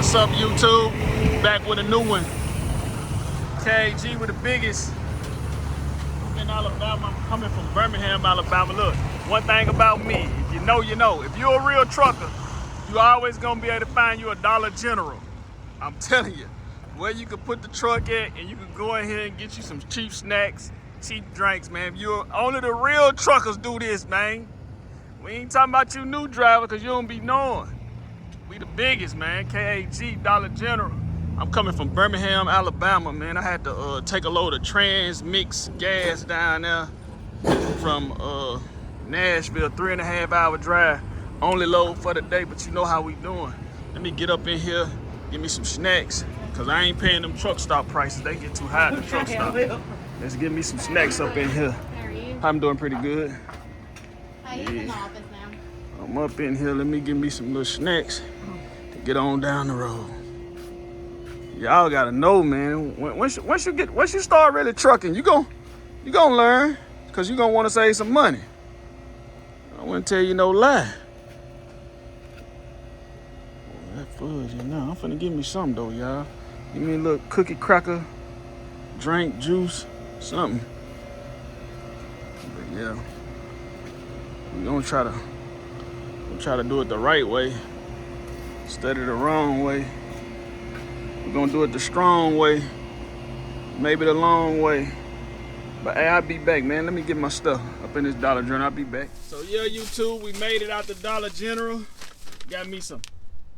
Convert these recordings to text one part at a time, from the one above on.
What's up, YouTube? Back with a new one. KAG with the biggest. I'm in Alabama. I'm coming from Birmingham, Alabama. Look, one thing about me, if you know, you know. If you're a real trucker, you always gonna be able to find you a Dollar General. I'm telling you, where you can put the truck at and you can go in here and get you some cheap snacks, cheap drinks, man. Only the real truckers do this, man. We ain't talking about you new driver, because you don't be knowing. We the biggest, man. KAG, Dollar General. I'm coming from Birmingham, Alabama, man. I had to take a load of trans mix gas down there from Nashville, 3.5 hour drive. Only load for the day, but you know how we doing. Let me get up in here, give me some snacks, because I ain't paying them truck stop prices. They get too high at the truck stop. Let's get me some snacks up in here. How are you? I'm doing pretty good. How you in the office now? I'm up in here. Let me give me some little snacks to get on down the road. Y'all gotta know, man. Once you start really trucking, you gonna learn, cause you gonna want to save some money. I wouldn't tell you no lie. Oh, that fudge, you know. I'm finna give me something though, y'all. Give me a little cookie cracker, drink, juice, something. But yeah, we gonna try to do it the right way instead of the wrong way. We're gonna do it the strong way, maybe the long way. But hey, I'll be back, man. Let me get my stuff up in this Dollar General. I'll be back. So yeah, YouTube, we made it out the Dollar General. Got me some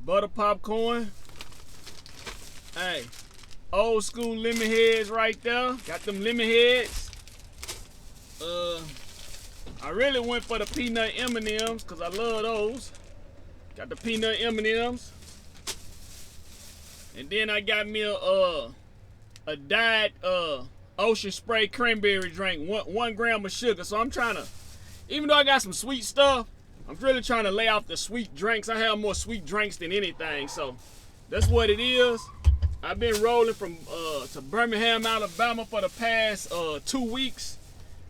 butter popcorn. Hey, old school lemon heads right there. Got them lemon heads. I really went for the peanut M&Ms because I love those. Got the peanut M&Ms. And then I got me a diet ocean spray cranberry drink, 1 gram of sugar. So I'm trying to, even though I got some sweet stuff, I'm really trying to lay off the sweet drinks. I have more sweet drinks than anything, so that's what it is. I've been rolling from to Birmingham, Alabama for the past 2 weeks.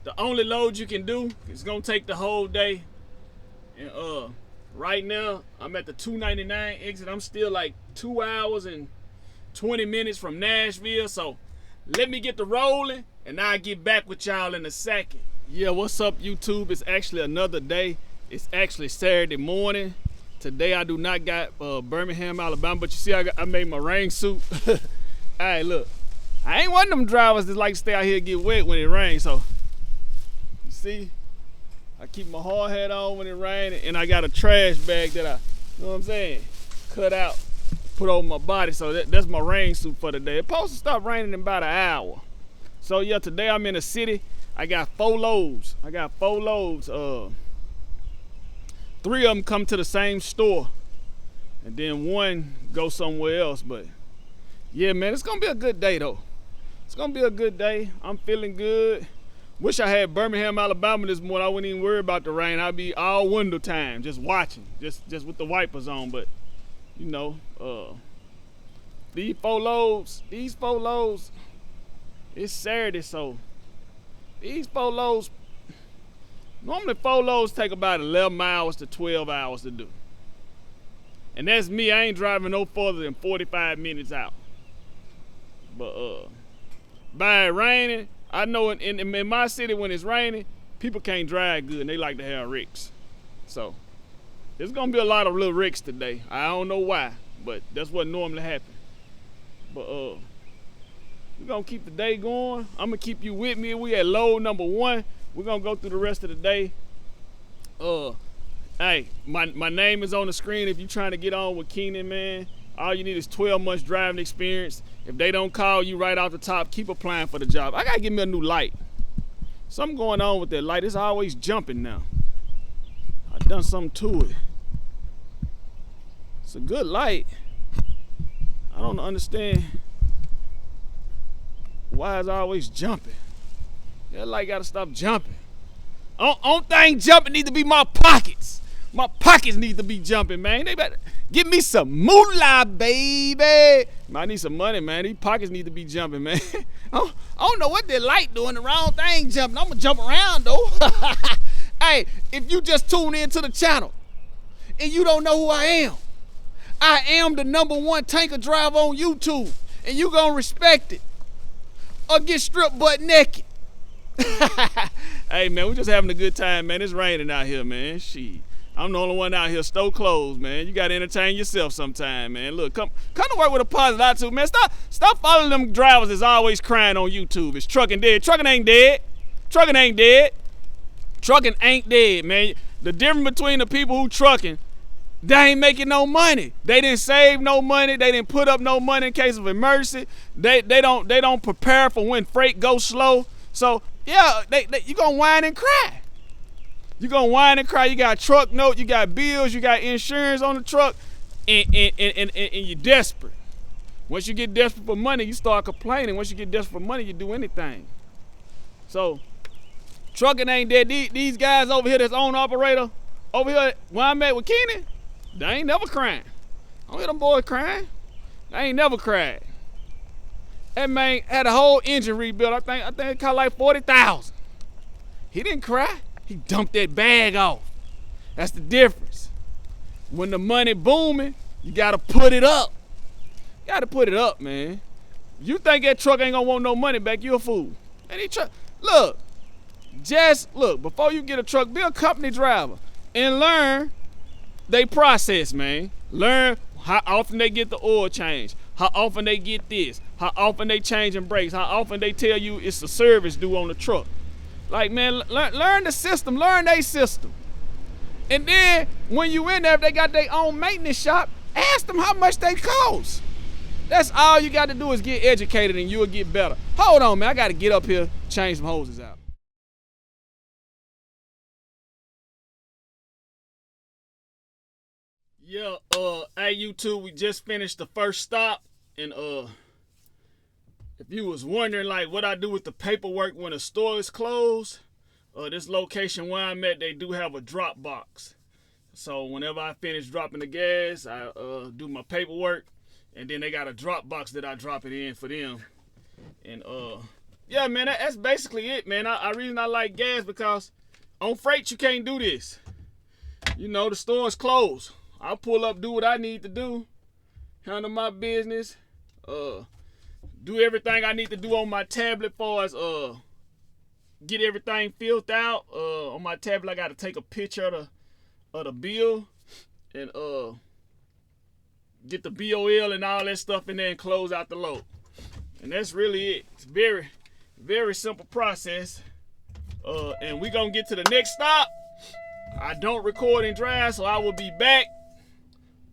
The only load you can do is gonna take the whole day. And right now I'm at the 299 exit. I'm still like 2 hours and 20 minutes from Nashville. So let me get to rolling and I'll get back with y'all in a second. Yeah, what's up, YouTube? It's actually another day. It's actually Saturday morning. Today I do not got Birmingham, Alabama, but you see I made my rain suit. All right, look, I ain't one of them drivers that like to stay out here and get wet when it rains. So you see, I keep my hard hat on when it rains, and I got a trash bag that you know what I'm saying, cut out, put over my body. So that's my rain suit for the day. It's supposed to stop raining in about an hour. So yeah, today I'm in the city. I got 4 loads. 3 of them come to the same store, and then 1 go somewhere else. But yeah, man, it's gonna be a good day though. It's gonna be a good day. I'm feeling good. Wish I had Birmingham, Alabama this morning. I wouldn't even worry about the rain. I'd be all window time, just watching, just with the wipers on. But you know, these 4 loads, it's Saturday, so these 4 loads, normally 4 loads take about 11 hours to 12 hours to do. And that's me. I ain't driving no further than 45 minutes out. But by it raining, I know in my city when it's raining, people can't drive good and they like to have wrecks. So there's gonna be a lot of little wrecks today. I don't know why, but that's what normally happens. But we're gonna keep the day going. I'm gonna keep you with me. We at load number 1. We're gonna go through the rest of the day. Hey, my name is on the screen if you're trying to get on with Kenan, man. All you need is 12 months driving experience. If they don't call you right off the top, keep applying for the job. I gotta get me a new light. Something going on with that light. It's always jumping now. I done something to it. It's a good light. I don't understand why it's always jumping. That light gotta stop jumping. Only thing jumping need to be my pockets. My pockets need to be jumping, man. They better give me some moolah, baby. I need some money, man. These pockets need to be jumping, man. I don't know what that light doing. The wrong thing jumping. I'm gonna jump around though. Hey, if you just tune into the channel and you don't know who I am, I am the #1 tanker driver on YouTube, and you gonna respect it or get stripped butt naked. Hey man, we just having a good time, man. It's raining out here, man. Shit, I'm the only one out here stow clothes, man. You gotta entertain yourself sometime, man. Look, come to work with a positive attitude, man. Stop following them drivers that's always crying on YouTube. It's trucking dead. Trucking ain't dead. Trucking ain't dead. Trucking ain't dead, man. The difference between the people who trucking, they ain't making no money. They didn't save no money. They didn't put up no money in case of emergency. They don't prepare for when freight goes slow. So yeah, you gonna whine and cry. You gonna whine and cry. You got a truck note. You got bills. You got insurance on the truck, and you're desperate. Once you get desperate for money, you start complaining. Once you get desperate for money, you do anything. So trucking ain't dead. These guys over here that's owner operator over here where I'm at with Kenan, they ain't never crying. I don't hear them boys crying. They ain't never cried. That man had a whole engine rebuilt. I think it cost like $40,000. He didn't cry. He dumped that bag off. That's the difference. When the money booming, you gotta put it up. You gotta put it up, man. You think that truck ain't gonna want no money back, you a fool. And look, before you get a truck, be a company driver and learn they process, man. Learn how often they get the oil change, how often they get this, how often they changing brakes, how often they tell you it's a service due on the truck. Like, man, learn the system, learn their system. And then when you in there, if they got their own maintenance shop, ask them how much they cost. That's all you got to do is get educated and you'll get better. Hold on, man, I got to get up here, change some hoses out. Yeah, hey YouTube, we just finished the first stop, and if you was wondering like what I do with the paperwork when a store is closed, this location where I'm at, they do have a drop box. So whenever I finish dropping the gas, I do my paperwork, and then they got a drop box that I drop it in for them. And yeah, man, that's basically it, man. I reason I like gas because on freight you can't do this. You know, the store is closed. I'll pull up, do what I need to do, handle my business, do everything I need to do on my tablet far as get everything filled out. On my tablet I gotta take a picture of the bill and get the BOL and all that stuff in there and close out the load. And that's really it. It's very, very simple process. And we gonna get to the next stop. I don't record and drive, so I will be back.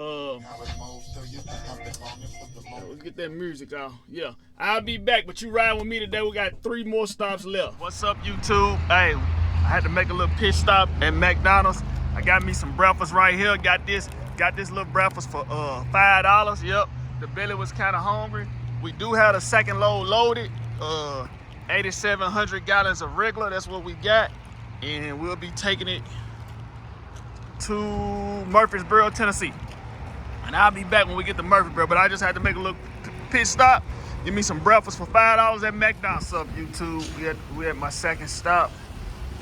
Let's get that music out. Yeah, I'll be back, but you ride with me today. We got 3 more stops left. What's up, YouTube? Hey, I had to make a little pit stop at McDonald's. I got me some breakfast right here. Got this little breakfast for $5. Yep, the belly was kind of hungry. We do have a second load loaded. 8,700 gallons of regular. That's what we got, and we'll be taking it to Murfreesboro, Tennessee. And I'll be back when we get to Murfreesboro, but I just had to make a little pit stop. Give me some breakfast for $5 at McDonald's. What's up, YouTube? We at my second stop.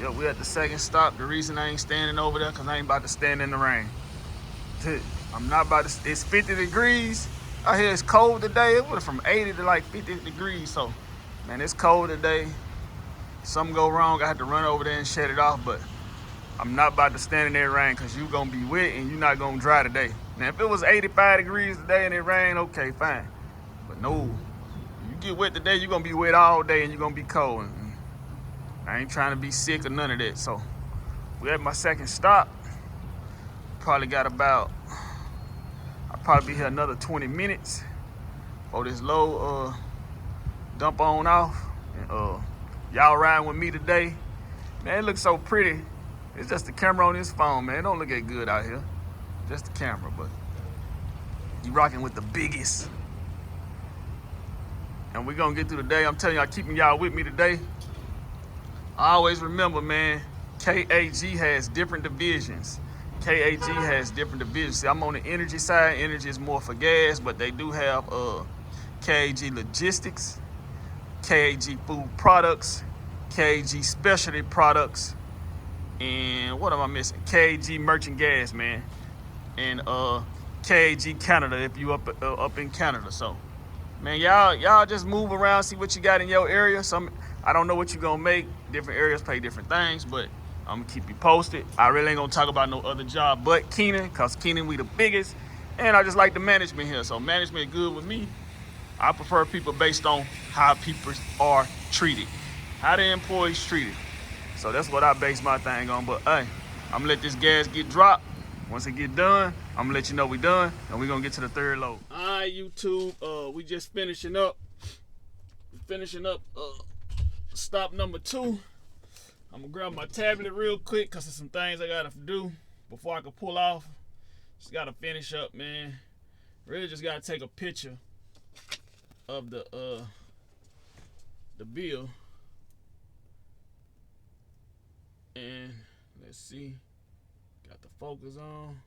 Yeah, we at the second stop. The reason I ain't standing over there, because I ain't about to stand in the rain. I'm not about to, it's 50 degrees. Out here it's cold today. It went from 80 to like 50 degrees. So, man, it's cold today. Something go wrong, I had to run over there and shut it off, but I'm not about to stand in that rain because you're going to be wet and you're not going to dry today. Now, if it was 85 degrees today and it rained, okay, fine. But no, you get wet today, you're going to be wet all day and you're going to be cold. And I ain't trying to be sick or none of that. So we're at my second stop. Probably got about, I'll probably be here another 20 minutes for this load dump on off. And y'all riding with me today. Man, it looks so pretty. It's just the camera on this phone, man. It don't look that good out here. Just the camera, but you rocking with the biggest. And we're gonna get through the day. I'm telling y'all, keeping y'all with me today. I always remember, man, KAG has different divisions. KAG has different divisions. See, I'm on the energy side. Energy is more for gas, but they do have KAG Logistics, KAG Food Products, KAG Specialty Products, and what am I missing? KAG Merchant Gas, man. And KAG Canada if you up in Canada. So, man, y'all just move around, see what you got in your area. I don't know what you're gonna make. Different areas pay different things, but I'm gonna keep you posted. I really ain't gonna talk about no other job but Kenan, cause Kenan we the biggest, and I just like the management here. So management good with me. I prefer people based on how people are treated, how the employees treated. So that's what I base my thing on. But hey, I'm gonna let this gas get dropped. Once it get done, I'm gonna let you know we done, and we're gonna get to the third load. All right, YouTube, we just finishing up stop number 2. I'm gonna grab my tablet real quick because there's some things I gotta do before I can pull off. Just gotta finish up, man. Really just gotta take a picture of the bill. And let's see. Got the focus on.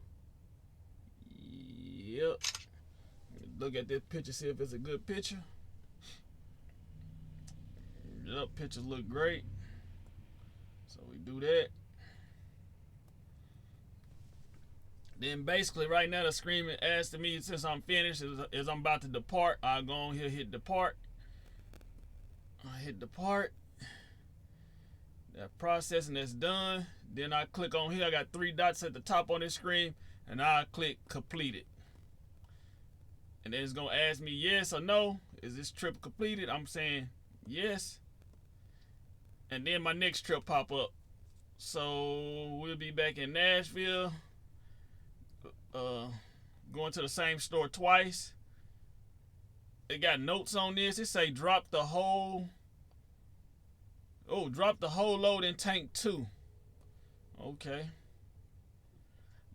Yep. Look at this picture, see if it's a good picture. Yep, pictures look great. So we do that. Then basically right now the screen asking me since I'm finished, as I'm about to depart, I'll go on here, hit depart. I hit depart. That processing is done. Then I click on here. I got 3 dots at the top on this screen, and I click completed. And then it's gonna ask me yes or no. Is this trip completed? I'm saying yes. And then my next trip pop up. So we'll be back in Nashville. Going to the same store twice. It got notes on this. It say drop the whole load in tank 2. Okay.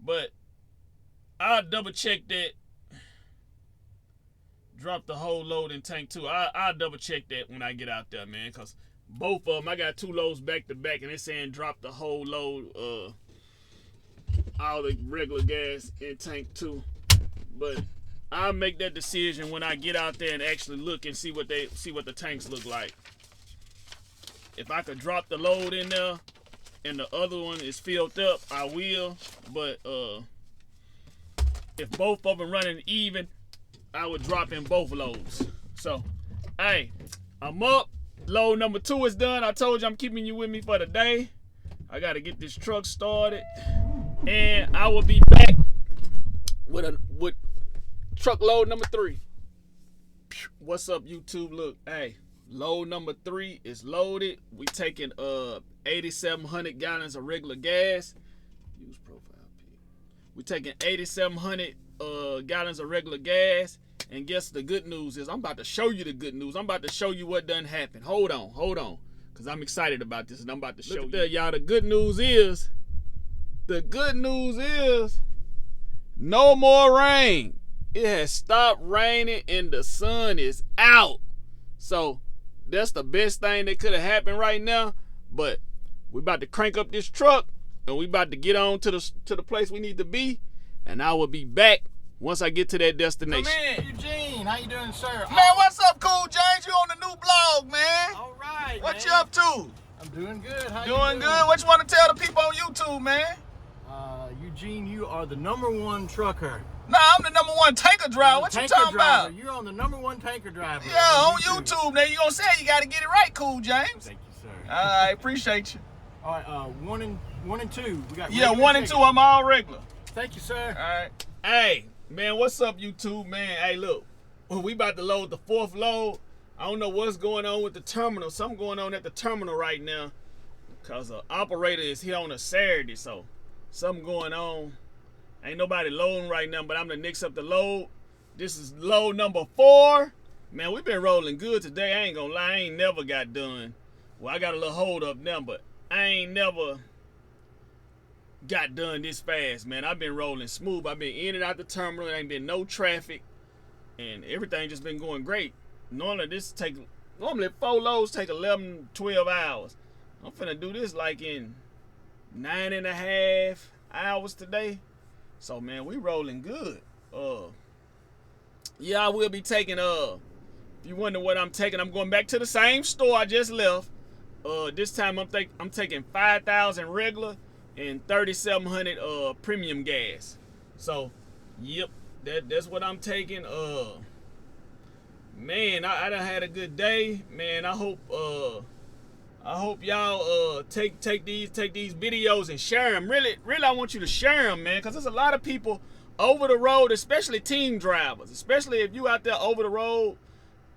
But I'll double check that. Drop the whole load in tank 2. I'll double check that when I get out there, man. Because both of them, I got 2 loads back to back. And it's saying drop the whole load, all the regular gas in tank 2. But I'll make that decision when I get out there and actually look and see what the tanks look like. If I could drop the load in there and the other one is filled up, I will. But if both of them running even, I would drop in both loads. So, hey, I'm up. Load number 2 is done. I told you I'm keeping you with me for the day. I got to get this truck started. And I will be back with truck load number 3. What's up, YouTube? Look, hey. Load number 3 is loaded. We taking 8,700 gallons of regular gas. Use profile P. We taking 8,700 gallons of regular gas. And guess the good news is I'm about to show you the good news. I'm about to show you what done happened. Hold on. Because I'm excited about this and I'm about to show you. Y'all, the good news is no more rain. It has stopped raining and the sun is out. So that's the best thing that could have happened right now. But we about to crank up this truck and we about to get on to the place we need to be. And I will be back once I get to that destination. Come in. Eugene, how you doing, sir? Man, what's up, Cool James? You on the new blog, man. All right, What man. you up to? I'm doing good. How you Doing good. What you want to tell the people on YouTube, man? Eugene, you are the #1 trucker. Nah, I'm the #1 tanker driver. What you talking about? You're on the #1 tanker driver. Yeah, on YouTube. Now you gonna say you gotta get it right, Cool James. Thank you, sir. I appreciate you. All right, 1 and 2. We got Yeah, regular 1 and chicken. 2. I'm all regular. Thank you, sir. All right. Hey, man, what's up, YouTube, man? Hey, look, we about to load the 4th load. I don't know what's going on with the terminal. Something going on at the terminal right now because the operator is here on a Saturday, so something going on. Ain't nobody loading right now, but I'm the next up to load. This is load number 4. Man, we've been rolling good today. I ain't gonna lie, I ain't never got done. Well, I got a little hold up now, but I ain't never got done this fast, man. I've been rolling smooth. I've been in and out the terminal. There ain't been no traffic, and everything just been going great. Normally 4 loads take 11, 12 hours. I'm finna do this like in 9.5 hours today. So, man, we rolling good. Yeah, I will be taking, if you wonder what I'm taking, I'm going back to the same store I just left. This time I'm taking 5,000 regular and 3,700 premium gas. So, yep, that's what I'm taking. Man, I done had a good day, man. I hope y'all take these videos and share them. Really, I want you to share them, man, because there's a lot of people over the road, especially team drivers, especially if you out there over the road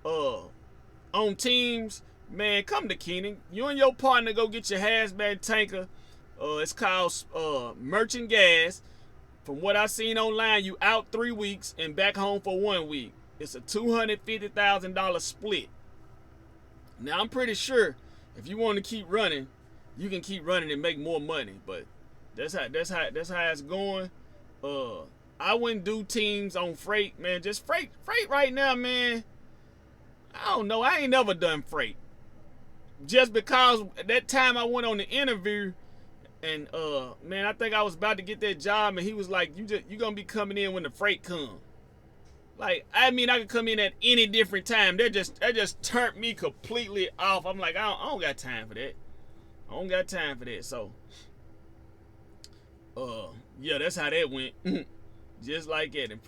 on teams. Man, come to Kenan. You and your partner go get your hazmat tanker. It's called Merchant Gas. From what I seen online, you out 3 weeks and back home for 1 week. It's a $250,000 split. Now I'm pretty sure if you want to keep running, you can keep running and make more money. But that's how it's going. I wouldn't do teams on freight, man. Just freight right now, man. I don't know. I ain't never done freight. Just because that time I went on the interview, and man, I think I was about to get that job, and he was like, you gonna be coming in when the freight come. Like, I mean, I could come in at any different time. That just turned me completely off. I'm like, I don't got time for that. I don't got time for that. So yeah, that's how that went. Just like that. And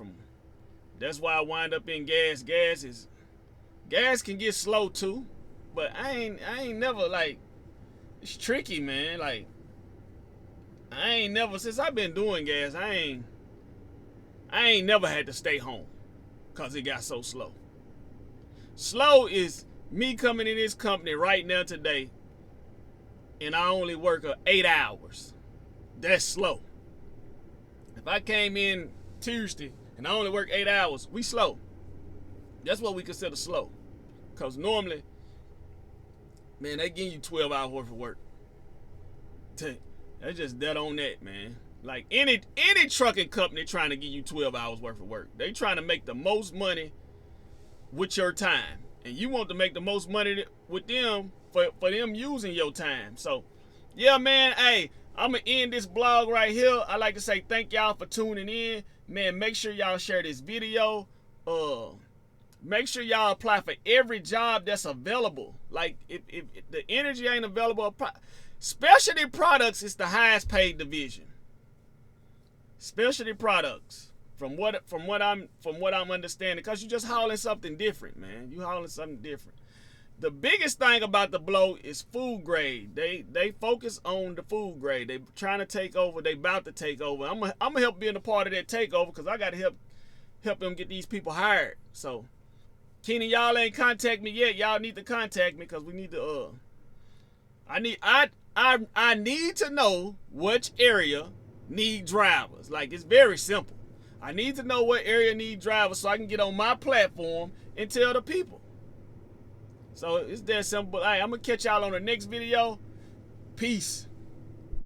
that's why I wind up in gas. Gas can get slow too. But I ain't never, like, it's tricky, man. Like, I ain't never, since I've been doing gas, I ain't never had to stay home because it got so slow. Slow is me coming in this company right now today and I only work 8 hours. That's slow. If I came in Tuesday and I only work 8 hours, we slow. That's what we consider slow. Because normally, man, they give you 12 hours worth of work. That's just dead on that, man. Like any trucking company trying to give you 12 hours worth of work. They trying to make the most money with your time. And you want to make the most money with them for them using your time. So, yeah, man, hey, I'm going to end this blog right here. I'd like to say thank y'all for tuning in. Man, make sure y'all share this video. Make sure y'all apply for every job that's available. Like, if the energy ain't available, specialty products is the highest paid division. Specialty products, from what I'm understanding, because you're just hauling something different, man. You hauling something different. The biggest thing about the blow is food grade. They focus on the food grade. They trying to take over. They about to take over. I'm gonna help being a part of that takeover because I got to help them get these people hired. So, Kenan, y'all ain't contact me yet. Y'all need to contact me because we need to. I need to know which area need drivers. Like, it's very simple. I need to know what area need drivers so I can get on my platform and tell the people. So it's that simple. Hey, I'm gonna catch y'all on the next video. Peace.